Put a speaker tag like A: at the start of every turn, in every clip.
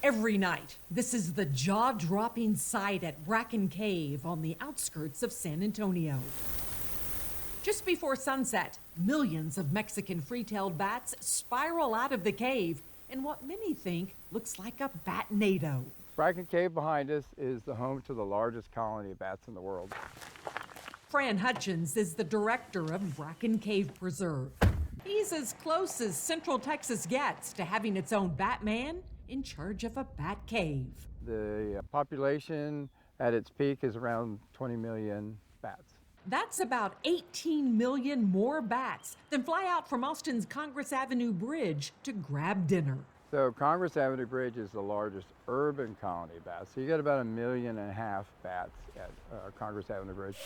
A: Every night, this is the jaw-dropping sight at Bracken Cave on the outskirts of San Antonio. Just before sunset, millions of Mexican free-tailed bats spiral out of the cave in what many think looks like a bat-nado.
B: Bracken Cave behind us is the home to the largest colony of bats in the world.
A: Fran Hutchins is the director of Bracken Cave Preserve. He's as close as Central Texas gets to having its own Batman in charge of a bat cave.
B: The population at its peak is around 20 million bats.
A: That's about 18 million more bats than fly out from Austin's Congress Avenue Bridge to grab dinner.
B: So Congress Avenue Bridge is the largest urban colony of bats. So you get about 1.5 million bats at Congress Avenue Bridge.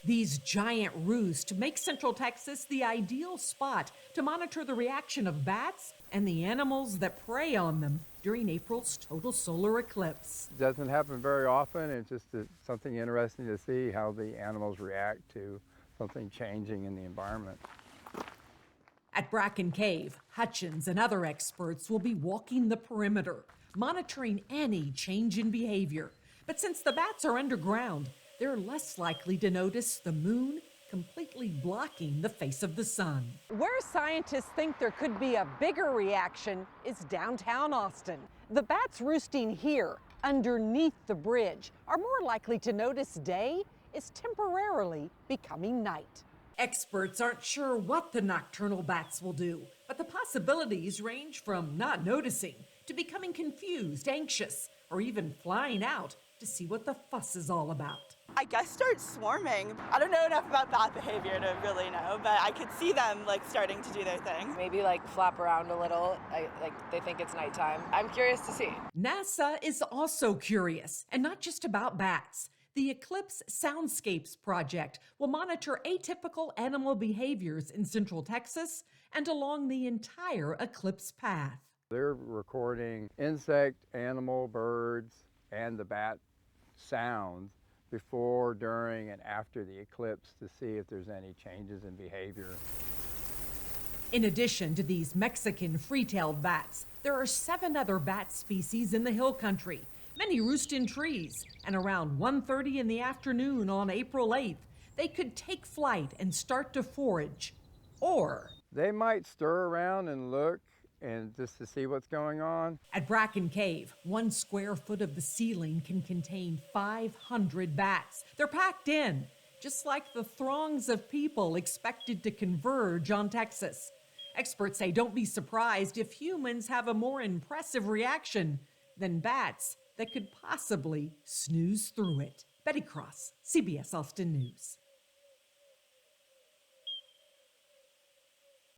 A: These giant roosts make Central Texas the ideal spot to monitor the reaction of bats and the animals that prey on them during April's total solar eclipse.
B: It doesn't happen very often. It's just something interesting to see how the animals react to something changing in the environment.
A: At Bracken Cave, Hutchins and other experts will be walking the perimeter, monitoring any change in behavior. But since the bats are underground, they're less likely to notice the moon completely blocking the face of the sun. Where scientists think there could be a bigger reaction is downtown Austin. The bats roosting here, underneath the bridge, are more likely to notice day is temporarily becoming night. Experts aren't sure what the nocturnal bats will do, but the possibilities range from not noticing to becoming confused, anxious, or even flying out to see what the fuss is all about.
C: I guess start swarming. I don't know enough about bat behavior to really know, but I could see them starting to do their thing.
D: Maybe flap around a little, they think it's nighttime. I'm curious to see.
A: NASA is also curious, and not just about bats. The Eclipse Soundscapes project will monitor atypical animal behaviors in Central Texas and along the entire eclipse path.
B: They're recording insect, animal, birds, and the bat sounds before, during, and after the eclipse to see if there's any changes in behavior.
A: In addition to these Mexican free-tailed bats, there are 7 other bat species in the hill country. Many roost in trees, and around 1:30 in the afternoon on April 8th, they could take flight and start to forage. Or
B: they might stir around and look and just to see what's going on.
A: At Bracken Cave, 1 square foot of the ceiling can contain 500 bats. They're packed in, just like the throngs of people expected to converge on Texas. Experts say don't be surprised if humans have a more impressive reaction than bats that could possibly snooze through it. Betty Cross, CBS Austin News.